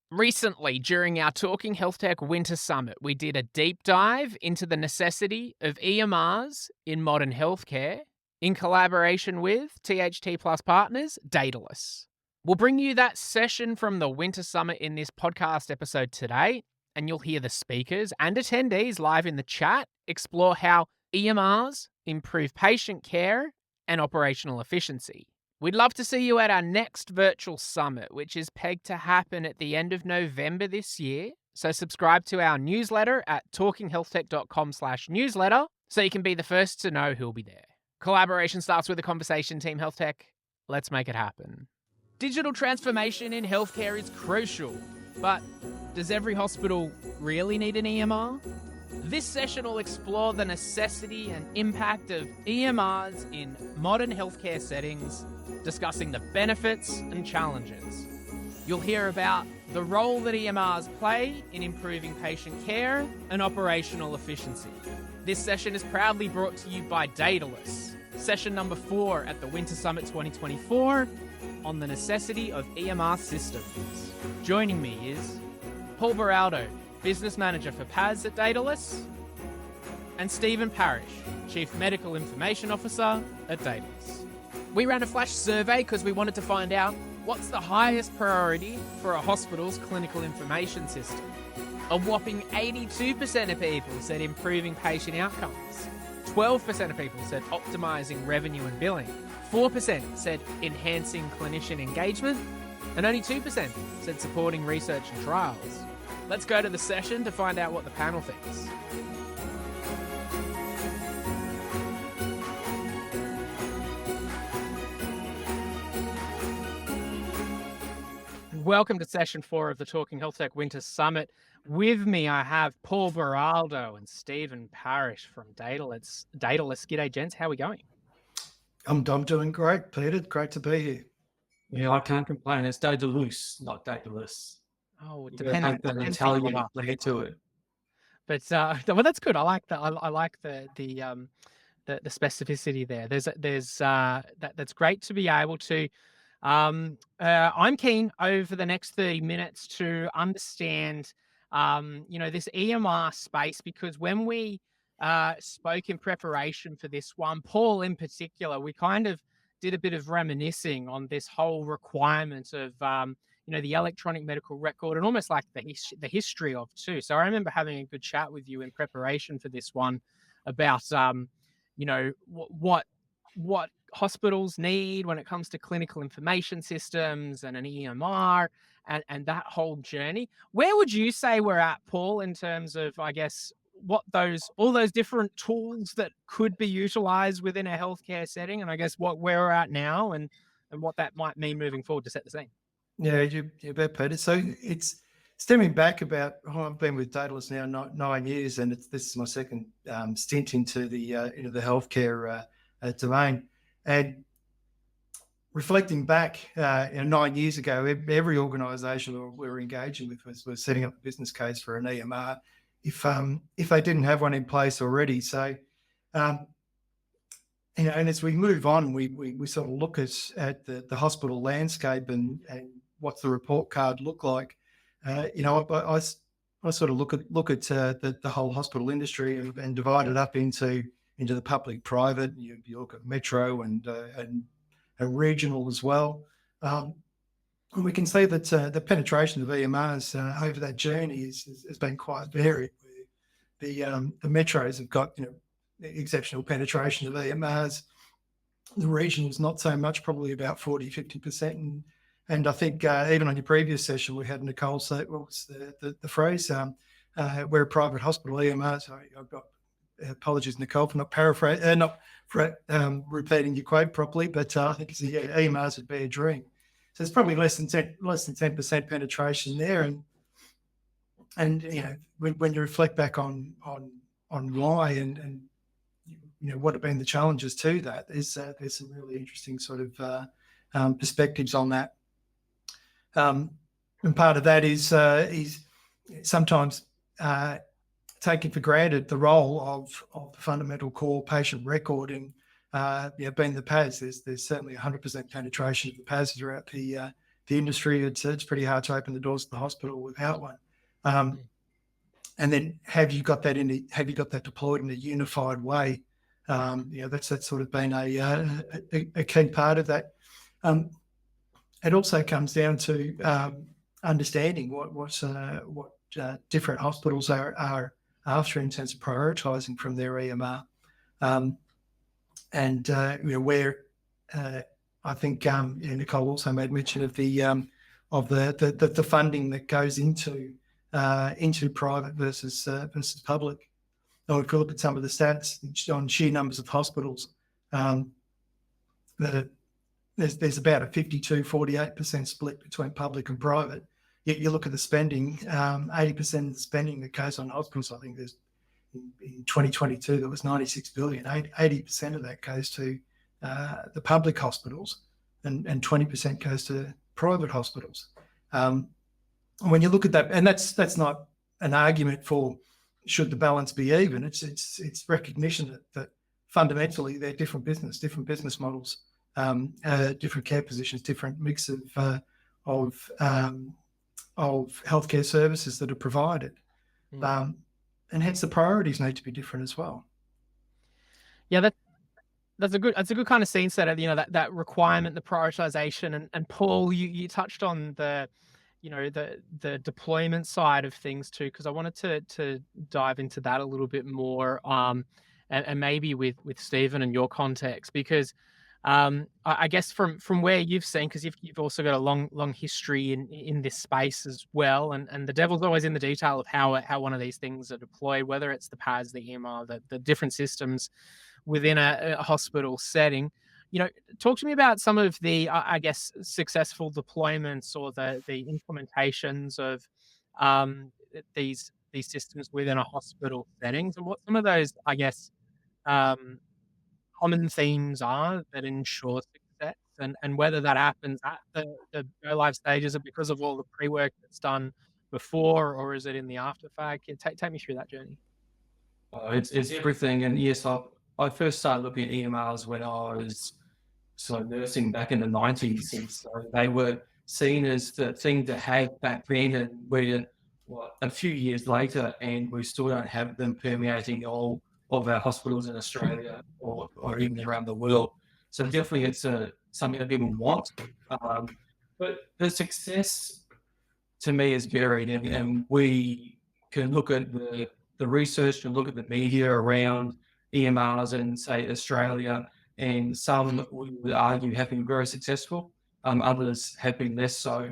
Recently, during our Talking HealthTech Winter Summit, we did a deep dive into the necessity of eMRs in modern healthcare in collaboration with THT Plus partners, Dedalus. We'll bring you that session from the Winter Summit in this podcast episode today, and you'll hear the speakers and attendees live in the chat explore how eMRs improve patient care and operational efficiency. We'd love to see you at our next virtual summit, which is pegged to happen at the end of November this year. So subscribe to our newsletter at talkinghealthtech.com/newsletter so you can be the first to know who'll be there. Collaboration starts with a conversation, Team Health Tech. Let's make it happen. Digital transformation in healthcare is crucial, but does every hospital really need an EMR? This session will explore the necessity and impact of EMRs in modern healthcare settings, discussing the benefits and challenges. You'll hear about the role that EMRs play in improving patient care and operational efficiency. This session is proudly brought to you by Dedalus, session number 4 at the Winter Summit 2024 on the necessity of EMR systems. Joining me is Paul Beraldo, Business Manager for PAS at Dedalus, and Steven Parrish, Chief Medical Information Officer at Dedalus. We ran a flash survey because we wanted to find out what's the highest priority for a hospital's clinical information system. A whopping 82% of people said improving patient outcomes. 12% of people said optimizing revenue and billing. 4% said enhancing clinician engagement. And only 2% said supporting research and trials. Let's go to the session to find out what the panel thinks. Welcome to session 4 of the Talking HealthTech Winter Summit. With me, I have Paul Beraldo and Steven Parrish from Dedalus. G'day, gents. How are we going? I'm doing great, Peter. Great to be here. Yeah, I can't complain. It's Dedalus, not Dedalus. Oh, it You depends. gotta take the Italian flair to it. But well, that's good. I like that. I like the specificity there. That's great to be able to. I'm keen over the next 30 minutes to understand, this EMR space, because when we spoke in preparation for this one, Paul in particular, we kind of did a bit of reminiscing on this whole requirement of, the electronic medical record and almost like the history of too. So I remember having a good chat with you in preparation for this one about, what hospitals need when it comes to clinical information systems and an EMR and that whole journey. Where would you say we're at, Paul, in terms of, I guess, all those different tools that could be utilized within a healthcare setting, and I guess where we're at now and what that might mean moving forward to set the scene? Yeah, you bet, Peter. So it's stemming back about, I've been with Dedalus now 9 years, and this is my second stint into the healthcare domain. And reflecting back, 9 years ago, every organisation we were engaging with was setting up a business case for an EMR if they didn't have one in place already. So, and as we move on, we sort of look at the hospital landscape and what's the report card look like. I sort of look at the whole hospital industry and divide it up into the public-private. You look at metro and regional as well. And we can see that the penetration of EMRs over that journey has been quite varied. The metros have got exceptional penetration of EMRs. The regionals not so much, probably about 40-50%. And I think even on your previous session, we had Nicole say, what was the phrase? We're a private hospital EMR. Sorry, I've got apologies, Nicole, for not repeating your quote properly, but I think it's EMRs would be a dream. So it's probably less than 10% penetration there, and when you reflect back on why and what have been the challenges to that, there's some really interesting sort of perspectives on that. And part of that is sometimes taking for granted the role of the fundamental core patient record in being the PAS. There's certainly 100% penetration of the PAS throughout the the industry, it's pretty hard to open the doors of the hospital without one. And then have you got that deployed in a unified way? That's sort of been a key part of that. It also comes down to understanding what different hospitals are after in terms of prioritising from their EMR, where I think Nicole also made mention of the funding that goes into private versus public. Now, if you look at some of the stats on sheer numbers of hospitals, there's about a 52-48% split between public and private. Yet you look at the spending, 80% of the spending that goes on hospitals, I think there's in 2022 there was 96 billion. 80% of that goes to the public hospitals, and 20% goes to private hospitals. When you look at that, and that's not an argument for should the balance be even. It's recognition that fundamentally they're different business models, different care positions, different mix of healthcare services that are provided, and hence the priorities need to be different as well. Yeah, that's a good kind of scene setter. That requirement, the prioritization, and Paul, you touched on the deployment side of things too, because I wanted to dive into that a little bit more, and maybe with Steven and your context, because I guess from where you've seen, because you've also got a long history in this space as well, and the devil's always in the detail of how one of these things are deployed, whether it's the PAS, the EMR, the different systems within a hospital setting. Talk to me about some of the, I guess, successful deployments or the implementations of these systems within a hospital settings, and what some of those, I guess, common themes are that ensure success, and whether that happens at the go live stages or because of all the pre-work that's done before, or is it in the after fact? Take me through that journey. It's everything. And yes, I first started looking at EMRs when I was nursing back in the 90s, and so they were seen as the thing to have back then, and we're a few years later and we still don't have them permeating all of our hospitals in Australia or even around the world. So definitely it's something that people want, but the success to me is varied, and we can look at the research and look at the media around EMRs in, say, Australia, and some we would argue have been very successful, others have been less so.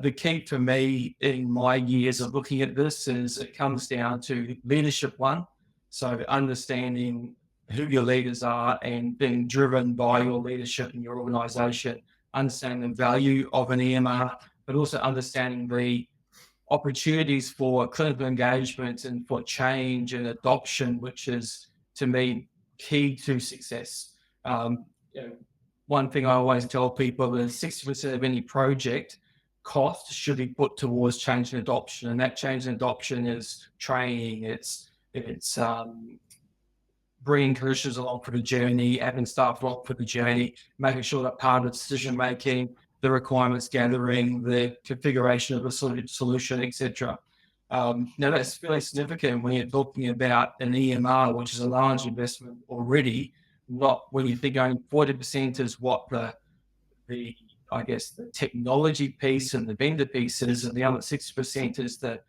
The key for me in my years of looking at this is it comes down to leadership one, so understanding who your leaders are and being driven by your leadership in your organisation, understanding the value of an EMR, but also understanding the opportunities for clinical engagement and for change and adoption, which is, to me, key to success. One thing I always tell people is 60% of any project cost should be put towards change and adoption, and that change and adoption is training, it's bringing clinicians along for the journey, having staff along for the journey, making sure that part of the decision making, the requirements gathering, the configuration of the solution, etc. Now that's fairly significant when you're talking about an EMR, which is a large investment already. Not when you think going 40% is what the technology piece and the vendor piece is, and the other 60% is the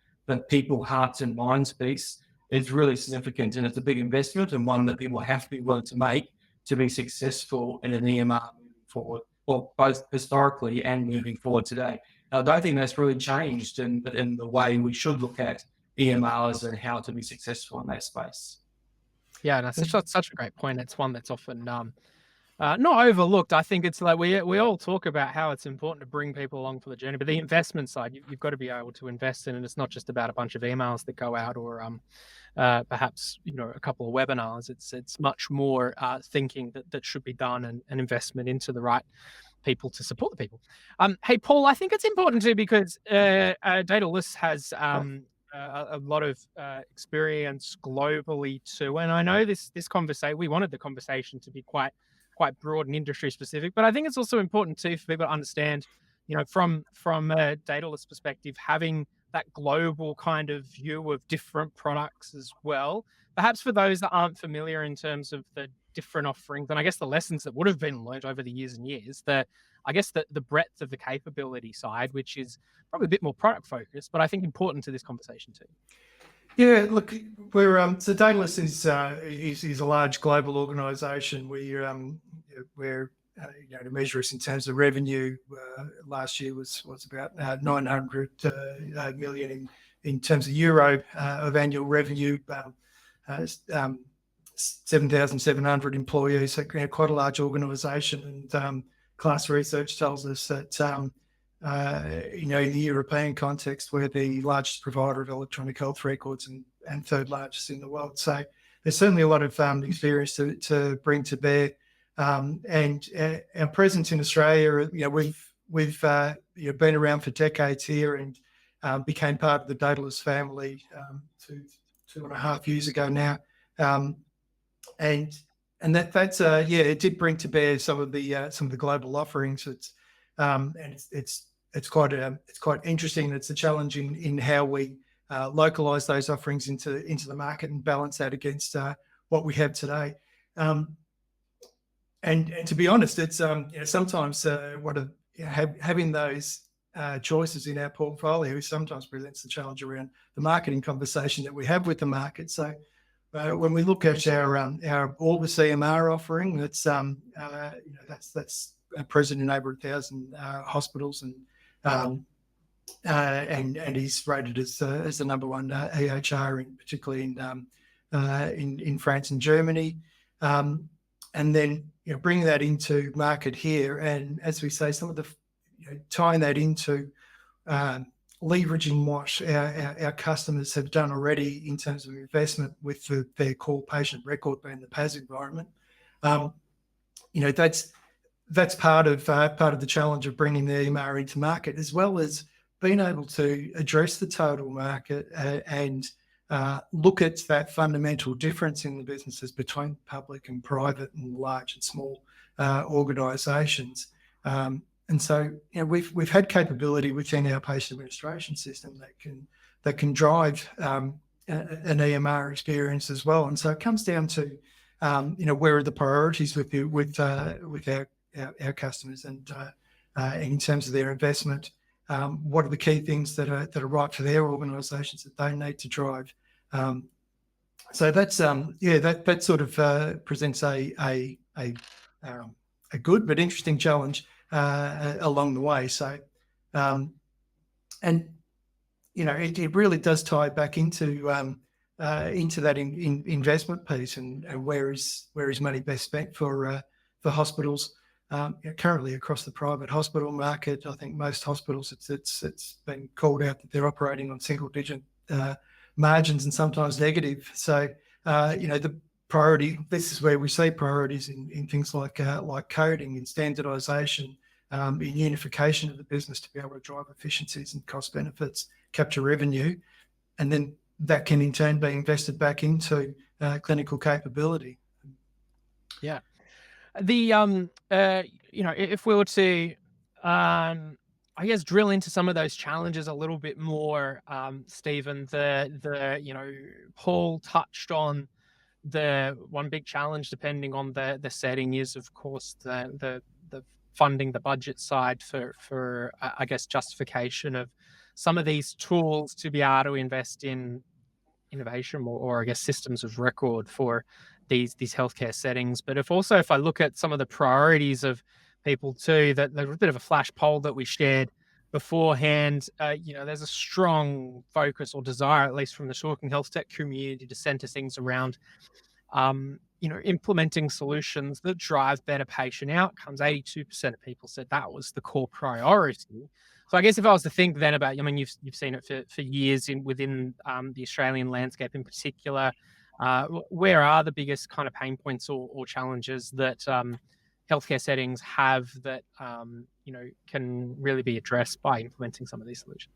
people, hearts and minds piece. It's really significant, and it's a big investment, and one that people have to be willing to make to be successful in an EMR moving forward, well, both historically and moving forward today. Now, I don't think that's really changed in the way we should look at EMRs and how to be successful in that space. Yeah, that's such a great point. It's one that's often not overlooked. I think it's like we all talk about how it's important to bring people along for the journey, but the investment side, you've got to be able to invest in, and it's not just about a bunch of emails that go out or perhaps a couple of webinars. It's much more thinking that should be done, and investment into the right people to support the people. Hey, Paul, I think it's important too, because Dedalus has a lot of experience globally too, and I know this conversation, we wanted the conversation to be quite broad and industry specific, but I think it's also important too for people to understand from a Dedalus perspective, having that global kind of view of different products as well. Perhaps for those that aren't familiar in terms of the different offerings, and I guess the lessons that would have been learned over the years and years, the breadth of the capability side, which is probably a bit more product focused, but I think important to this conversation too. Yeah, look, we're so Dedalus is a large global organisation. We're to measure us in terms of revenue, last year was about 900 million in terms of euro of annual revenue. 7,700 employees, so quite a large organisation. And class research tells us that in the European context, we're the largest provider of electronic health records and third largest in the world. So there's certainly a lot of experience to bring to bear. And our presence in Australia, we've been around for decades here, and became part of the Dedalus family 2.5 years ago now. And that's it did bring to bear some of the global offerings. It's quite interesting. It's a challenge in how we localize those offerings into the market and balance that against what we have today. And to be honest, it's sometimes having those choices in our portfolio sometimes presents the challenge around the marketing conversation that we have with the market. So when we look at our Orbis eMR offering, that's present in over 1,000 hospitals, and he's rated as the number one EHR, particularly in France and Germany. And then bringing that into market here, and as we say, some of the tying that into leveraging what our customers have done already in terms of investment with their core patient record being the PAS environment. That's part of the challenge of bringing the eMR into market, as well as being able to address the total market and look at that fundamental difference in the businesses between public and private and large and small organisations. And so, we've had capability within our patient administration system that can drive an eMR experience as well. And so it comes down to where are the priorities with our customers, and in terms of their investment, what are the key things that are right for their organisations that they need to drive. So that's that sort of presents a good but interesting challenge along the way. So, and it really does tie back into that investment piece, and where is money best spent for hospitals. Currently across the private hospital market, I think most hospitals, it's been called out that they're operating on single-digit margins and sometimes negative. So, the priority, this is where we see priorities in things like coding and standardisation, in unification of the business to be able to drive efficiencies and cost benefits, capture revenue, and then that can in turn be invested back into clinical capability. Yeah. If we were to, I guess, drill into some of those challenges a little bit more, Steven, Paul touched on the one big challenge, depending on the setting, is of course the funding, the budget side for I guess justification of some of these tools to be able to invest in innovation or I guess systems of record for these healthcare settings. But if I look at some of the priorities of people too, that there's a bit of a flash poll that we shared beforehand, there's a strong focus or desire, at least from the Talking HealthTech community, to center things around implementing solutions that drive better patient outcomes. 82% of people said that was the core priority. So I guess if I was to think then about, you've seen it for years within the Australian landscape in particular, where are the biggest kind of pain points or challenges that healthcare settings have that can really be addressed by implementing some of these solutions?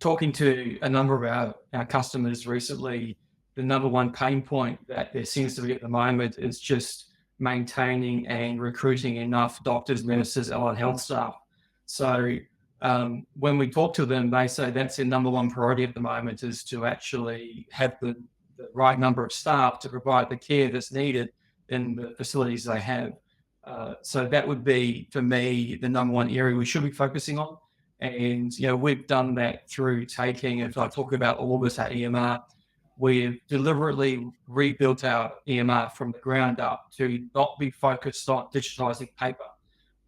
Talking to a number of our customers recently, the number one pain point that there seems to be at the moment is just maintaining and recruiting enough doctors, nurses, allied health staff. So when we talk to them, they say that's their number one priority at the moment, is to actually have the right number of staff to provide the care that's needed in the facilities they have. So that would be, for me, the number one area we should be focusing on. And, we've done that through taking, if I talk about Orbis, our eMR, we've deliberately rebuilt our eMR from the ground up to not be focused on digitizing paper,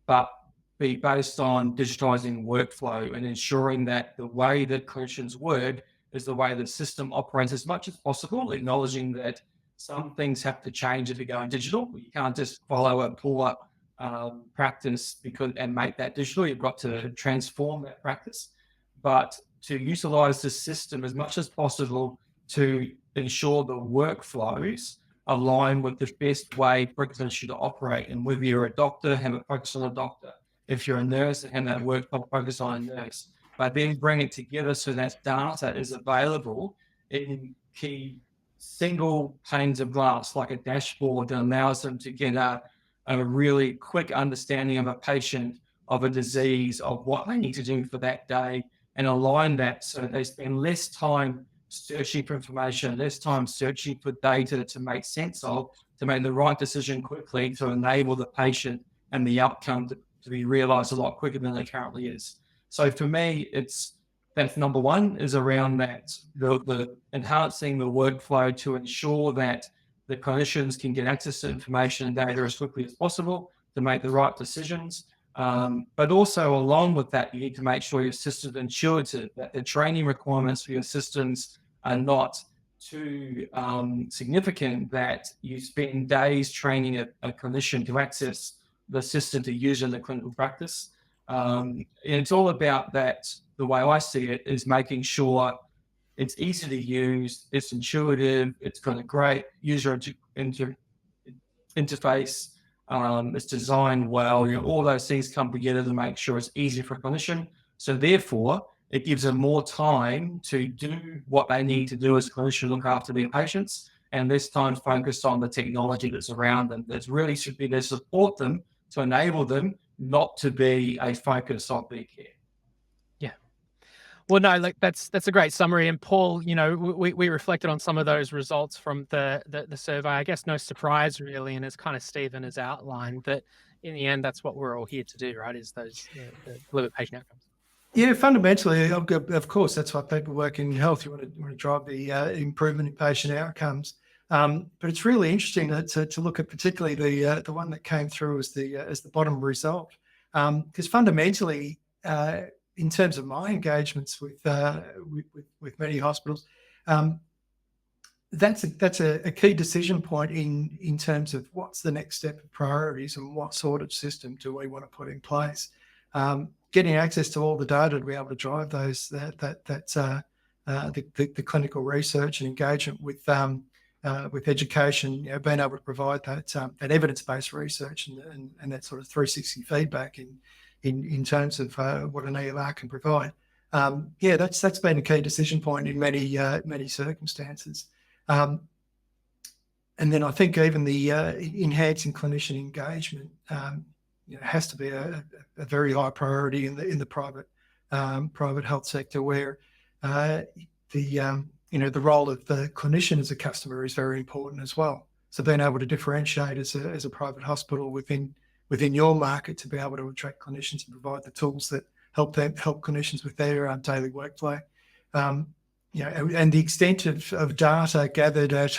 but be based on digitizing workflow and ensuring that the way that clinicians work is the way the system operates as much as possible, acknowledging that some things have to change if you're going digital. You can't just follow a pull-up practice and make that digital. You've got to transform that practice, but to utilize the system as much as possible to ensure the workflows align with the best way for a clinician to operate. And whether you're a doctor, have a focus on a doctor. If you're a nurse, have that workflow focus on a nurse. But then bring it together so that data is available in key single panes of glass, like a dashboard that allows them to get a really quick understanding of a patient, of a disease, of what they need to do for that day, and align that so they spend less time searching for information, less time searching for data to make sense of, to make the right decision quickly to enable the patient and the outcome to be realized a lot quicker than it currently is. So for me, that's number one, is around that, the enhancing the workflow to ensure that the clinicians can get access to information and data as quickly as possible to make the right decisions. But also along with that, you need to make sure your system is intuitive, that the training requirements for your systems are not too significant, that you spend days training a clinician to access the system to use in the clinical practice. And it's all about that. The way I see it is making sure it's easy to use, it's intuitive, it's got a great user interface, it's designed well. All those things come together to make sure it's easy for a clinician. So therefore, it gives them more time to do what they need to do as a clinician, look after their patients, and less time focused on the technology that's around them. That's really should be to support them, to enable them not to be a focus of their care. Yeah. Well, no, that's a great summary. And Paul, we reflected on some of those results from the survey. I guess no surprise really, and as kind of Steven has outlined, that in the end, that's what we're all here to do, right? Is those deliver patient outcomes. Yeah, fundamentally, of course, that's why people work in health. You want to drive the improvement in patient outcomes. But it's really interesting to look at particularly the one that came through as the bottom result, because fundamentally, in terms of my engagements with many hospitals, that's a key decision point in terms of what's the next step of priorities and what sort of system do we want to put in place. Getting access to all the data to be able to drive those the clinical research and engagement with education, being able to provide that evidence-based research and that sort of 360 feedback in terms of what an EMR can provide. That's been a key decision point in many circumstances. And then I think even the enhancing clinician engagement has to be a very high priority in the private health sector, where the role of the clinician as a customer is very important as well. So being able to differentiate as a private hospital within your market to be able to attract clinicians and provide the tools that help clinicians with their daily workflow. And the extent of data gathered at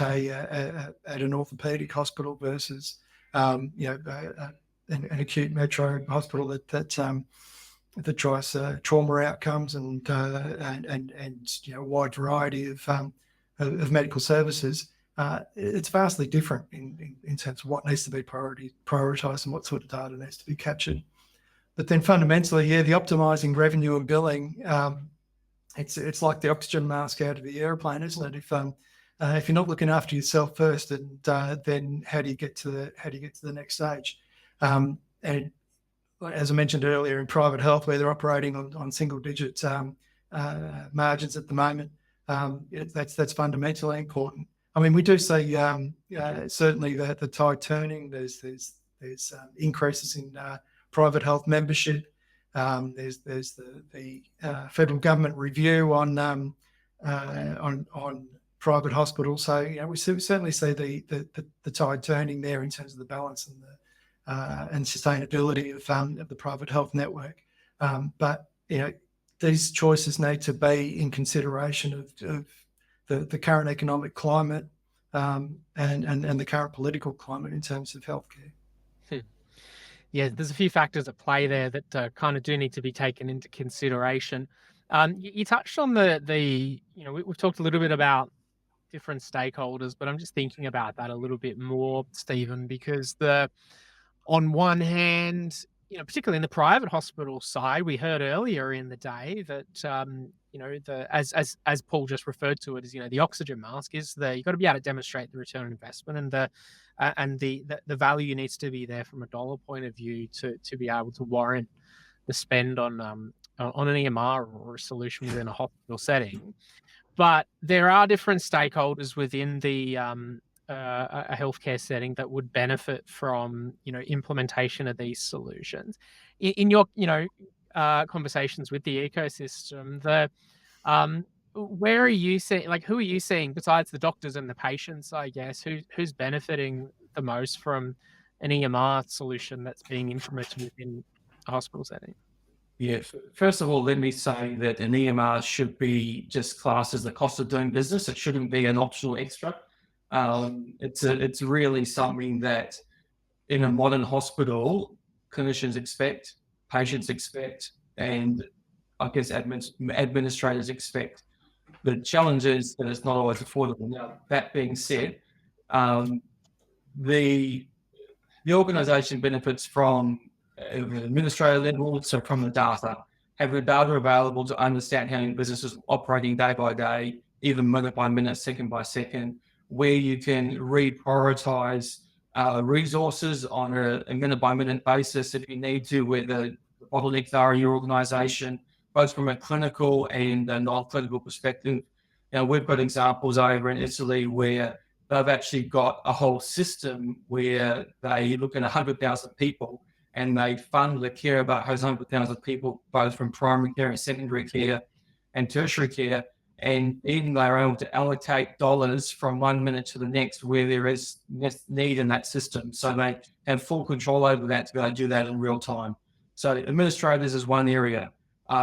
an orthopedic hospital versus an acute metro hospital that drives trauma outcomes and a wide variety of medical services. It's vastly different in terms of what needs to be prioritised and what sort of data needs to be captured. But then fundamentally, the optimising revenue and billing, it's like the oxygen mask out of the airplane, isn't it? If you're not looking after yourself first, and then how do you get to the next stage? And as I mentioned earlier, in private health, where they're operating on single-digit margins at the moment, that's fundamentally important. I mean, we do see certainly the tide turning. There's increases in private health membership. There's the federal government review on private hospitals. So we certainly see the tide turning there in terms of the balance and sustainability of the private health network. But these choices need to be in consideration of the current economic climate and the current political climate in terms of healthcare. Yeah, there's a few factors at play there that kind of do need to be taken into consideration. You touched on we've talked a little bit about different stakeholders, but I'm just thinking about that a little bit more, Stephen, because on one hand, particularly in the private hospital side, we heard earlier in the day that as Paul just referred to it, as the oxygen mask is you've got to be able to demonstrate the return on investment, and the value needs to be there from a dollar point of view to be able to warrant the spend on an eMR or a solution within a hospital setting. But there are different stakeholders within a healthcare setting that would benefit from implementation of these solutions. In your conversations with the ecosystem, where are you seeing, who are you seeing besides the doctors and the patients, I guess, who's benefiting the most from an EMR solution that's being implemented within a hospital setting? Yeah, first of all, let me say that an EMR should be just classed as the cost of doing business. It shouldn't be an optional extra. It's really something that in a modern hospital, clinicians expect, patients expect, and I guess administrators expect. The challenge is that it's not always affordable. Now, that being said, the organisation benefits from administrator level, so from the data, having the data available to understand how your business is operating day by day, even minute by minute, second by second, where you can reprioritize resources on a minute by minute basis if you need to, where the bottlenecks are in your organisation, both from a clinical and a non-clinical perspective. We've got examples over in Italy where they've actually got a whole system where they look at 100,000 people and they fund the care about those 100,000 people, both from primary care and secondary care and tertiary care. And even they're able to allocate dollars from 1 minute to the next where there is need in that system. So they have full control over that to be able to do that in real time. So administrators is one area.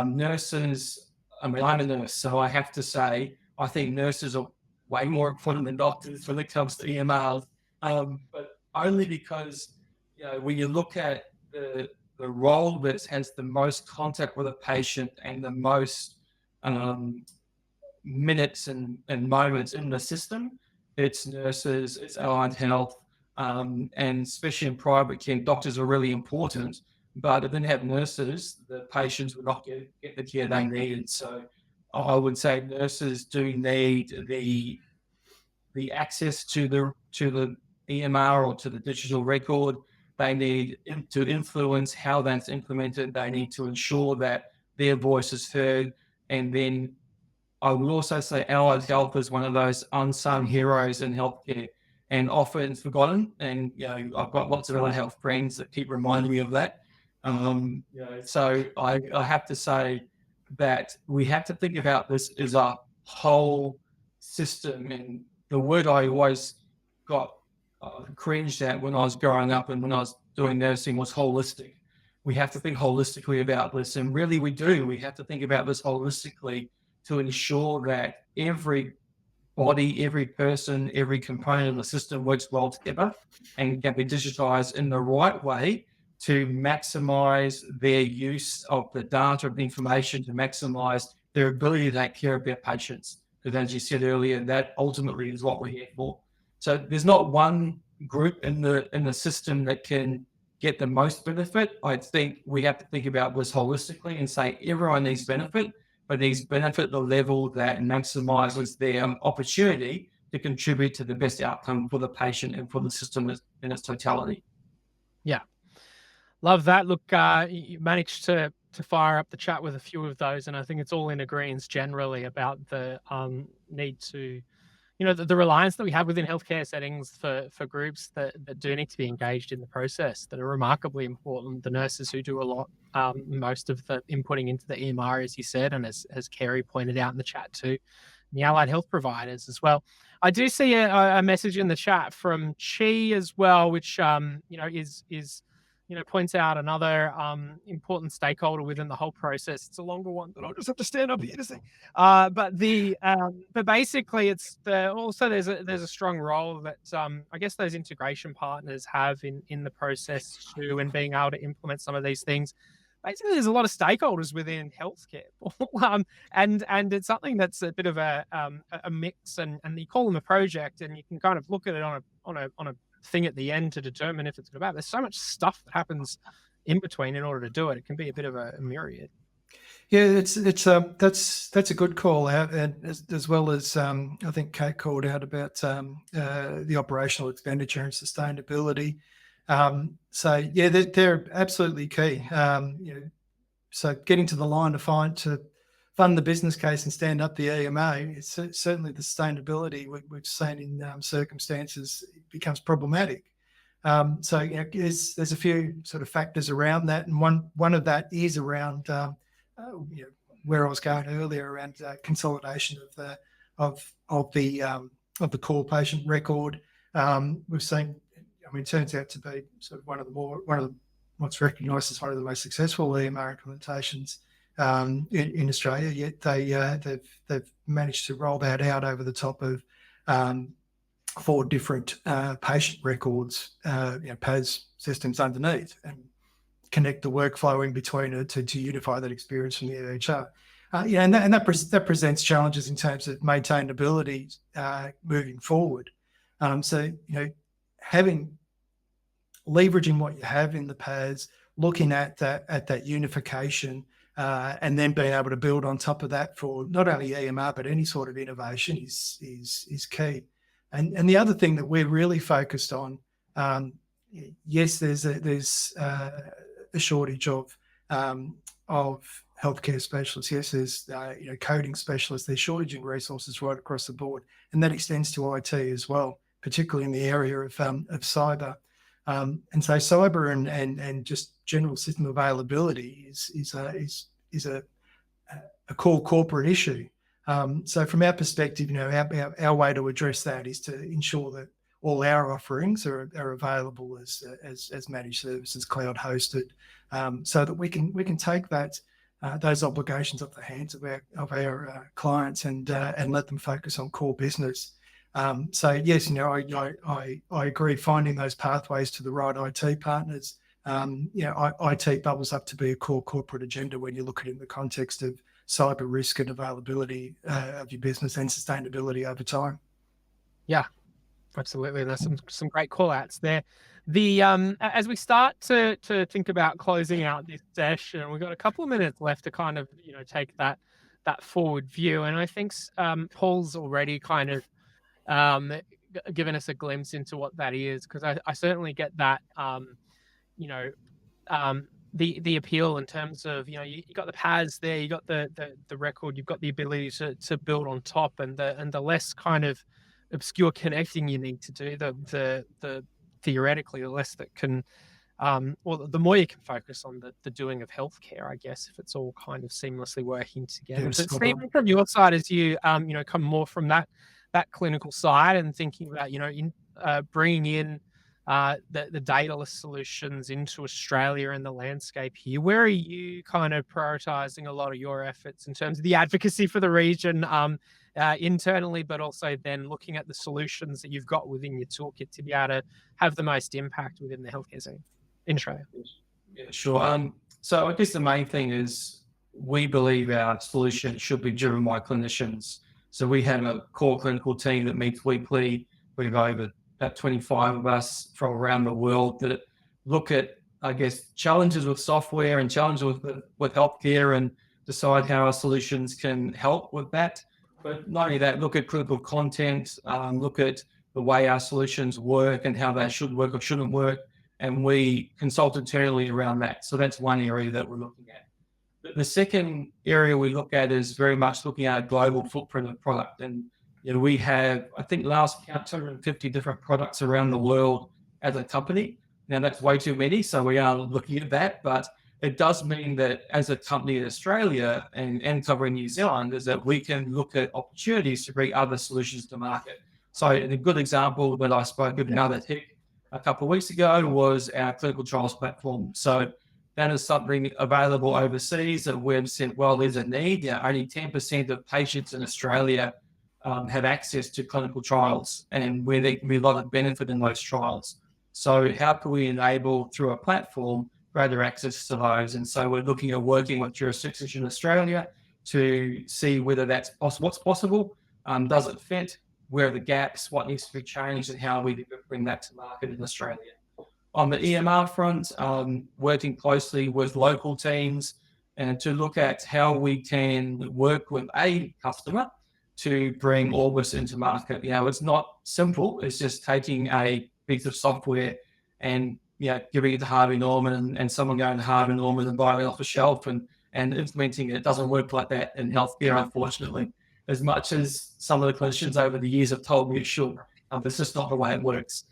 Nurses, I'm a nurse, so I have to say, I think nurses are way more important than doctors when it comes to EMRs, but only because when you look at the role that has the most contact with a patient and the most minutes and moments in the system, it's nurses, it's allied health, and especially in private care, doctors are really important. But if they didn't have nurses, the patients would not get the care they needed. So I would say nurses do need the access to the EMR or to the digital record. They need to influence how that's implemented. They need to ensure that their voice is heard. And then I would also say allied health is one of those unsung heroes in healthcare and often forgotten. And I've got lots of other health friends that keep reminding me of that. So I have to say that we have to think about this as a whole system. And the word I always got cringed at when I was growing up and when I was doing nursing was holistic. We have to think holistically about this, and really we do. We have to think about this holistically to ensure that every body, every person, every component of the system works well together and can be digitized in the right way to maximize their use of the data and information, to maximize their ability to take care of their patients. Because as you said earlier, that ultimately is what we're here for. So there's not one group in the system that can get the most benefit. I think we have to think about this holistically and say everyone needs benefit, but needs benefit at the level that maximizes their opportunity to contribute to the best outcome for the patient and for the system in its totality. Yeah. Love that. Look, you managed to fire up the chat with a few of those, and I think it's all in agreement generally about the need to the reliance that we have within healthcare settings for groups that do need to be engaged in the process that are remarkably important. The nurses who do a lot, most of the inputting into the EMR, as you said, and as Kerry pointed out in the chat too, and the allied health providers as well. I do see a message in the chat from Chi as well, which is points out another important stakeholder within the whole process. It's a longer one that I'll just have to stand up here to say. But basically, there's a strong role that I guess those integration partners have in the process too, and being able to implement some of these things. Basically, there's a lot of stakeholders within healthcare, and it's something that's a bit of a mix, and you call them a project, and you can kind of look at it on a thing at the end to determine if it's good or bad. There's so much stuff that happens in between in order to do it. It can be a bit of a myriad. Yeah, that's a good call out, and as well as I think Kate called out about the operational expenditure and sustainability. So yeah, they're absolutely key. So getting to the line to fund the business case and stand up the EMA, it's certainly the sustainability we've seen in circumstances becomes problematic. So there's a few sort of factors around that, and one of that is around where I was going earlier around consolidation of the core patient record. We've seen. I mean, it turns out to be sort of what's recognised as one of the most successful EMR implementations in Australia. Yet they've managed to roll that out over the top of 4 different patient records, PAS systems underneath, and connect the workflow in between it to unify that experience from the EHR. That presents challenges in terms of maintainability moving forward. So leveraging what you have in the PAS, looking at that unification, and then being able to build on top of that for not only EMR but any sort of innovation is key. And the other thing that we're really focused on, yes, there's a shortage of healthcare specialists. Yes, there's coding specialists. There's shortage in resources right across the board, and that extends to IT as well, particularly in the area of cyber. And so cyber and just general system availability is a core corporate issue. So from our perspective, our way to address that is to ensure that all our offerings are available as managed services, cloud hosted, so that we can take those obligations off the hands of our clients and let them focus on core business. So yes, I agree. Finding those pathways to the right IT partners, IT bubbles up to be a core corporate agenda when you look at it in the context of cyber risk and availability of your business and sustainability over time. Yeah, absolutely. There's some great call outs there. As we start to think about closing out this session, we've got a couple of minutes left to kind of take that forward view, and I think Paul's already kind of given us a glimpse into what that is, because I certainly get that the appeal in terms of you got the PAS there, you got the record, you've got the ability to build on top, and the less kind of obscure connecting you need to do, the theoretically the less that can the more you can focus on the doing of healthcare, I guess, if it's all kind of seamlessly working together. Yes, But Steven, from your side, as you come more from that clinical side and thinking about bringing in the Dedalus solutions into Australia and the landscape here, where are you kind of prioritizing a lot of your efforts in terms of the advocacy for the region internally, but also then looking at the solutions that you've got within your toolkit to be able to have the most impact within the healthcare scene in Australia? Yeah, sure. So I guess the main thing is we believe our solution should be driven by clinicians. So we have a core clinical team that meets weekly. We've over about 25 of us from around the world that look at, I guess, challenges with software and challenges with healthcare and decide how our solutions can help with that. But not only that, look at critical content, look at the way our solutions work and how they should work or shouldn't work. And we consult internally around that. So that's one area that we're looking at. The second area we look at is very much looking at a global footprint of product. And We have, I think last count, 250 different products around the world as a company. Now that's way too many, so we are looking at that, but it does mean that as a company in Australia and covering New Zealand, is that we can look at opportunities to bring other solutions to market. So a good example that I spoke of now that hit a couple of weeks ago was our clinical trials platform. So that is something available overseas that we've said, well, there's a need. Only 10% of patients in Australia have access to clinical trials, and where there can be a lot of benefit in those trials. So how can we enable, through a platform, greater access to those? And so we're looking at working with jurisdictions in Australia to see whether that's what's possible, does it fit, where are the gaps, what needs to be changed, and how we bring that to market in Australia. On the eMR front, working closely with local teams and to look at how we can work with a customer to bring Orbis into market. It's not simple. It's just taking a piece of software and giving it to Harvey Norman and someone going to Harvey Norman and buying it off the shelf and implementing it. It doesn't work like that in healthcare, unfortunately. As much as some of the clinicians over the years have told me it should, it's just not the way it works.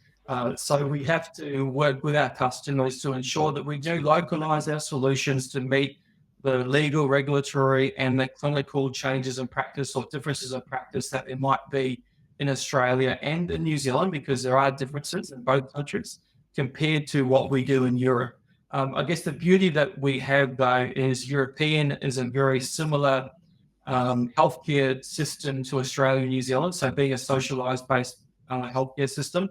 So we have to work with our customers to ensure that we do localize our solutions to meet the legal, regulatory, and the clinical changes in practice or differences in practice that there might be in Australia and in New Zealand, because there are differences in both countries compared to what we do in Europe. I guess the beauty that we have, though, is European is a very similar healthcare system to Australia and New Zealand. So being a socialized based healthcare system,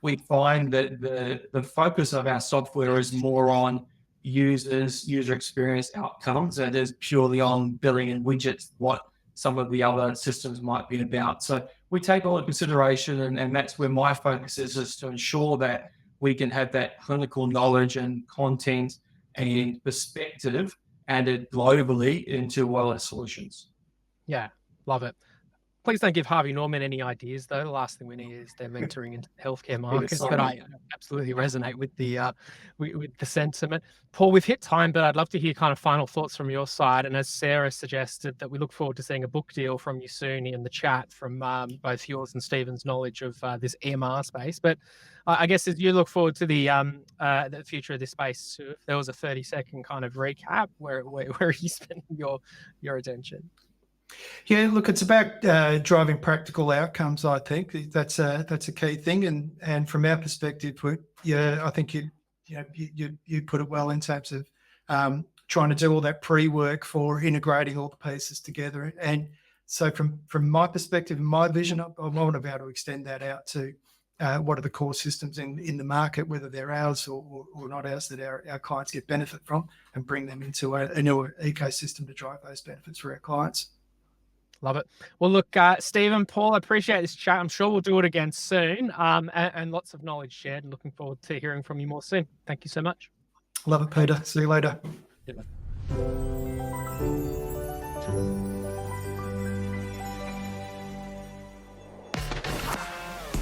we find that the focus of our software is more on user experience outcomes. It is purely on billing and widgets, what some of the other systems might be about. So we take all into consideration, and that's where my focus is to ensure that we can have that clinical knowledge and content and perspective added globally into wireless solutions. Yeah, love it. Please don't give Harvey Norman any ideas, though. The last thing we need is them entering into the healthcare markets. But I absolutely resonate with the sentiment. Paul, we've hit time, but I'd love to hear kind of final thoughts from your side. And as Sarah suggested, that we look forward to seeing a book deal from you soon in the chat from both yours and Steven's knowledge of this eMR space. But I guess as you look forward to the future of this space, if there was a 30-second kind of recap, where are you spending your attention? Yeah, look, it's about driving practical outcomes. I think that's a key thing, and from our perspective, I think you put it well in terms of trying to do all that pre-work for integrating all the pieces together. And so, from my perspective and my vision, I want to be able to extend that out to what are the core systems in the market, whether they're ours or not ours, that our clients get benefit from, and bring them into a new ecosystem to drive those benefits for our clients. Love it. Well, look, Steven, Paul, I appreciate this chat. I'm sure we'll do it again soon, and lots of knowledge shared, and looking forward to hearing from you more soon. Thank you so much. Love it, Peter. See you later. Yeah.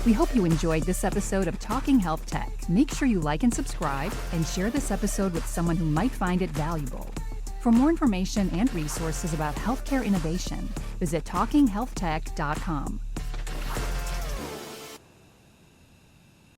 We hope you enjoyed this episode of Talking Health Tech. Make sure you like and subscribe, and share this episode with someone who might find it valuable. For more information and resources about healthcare innovation, visit talkinghealthtech.com.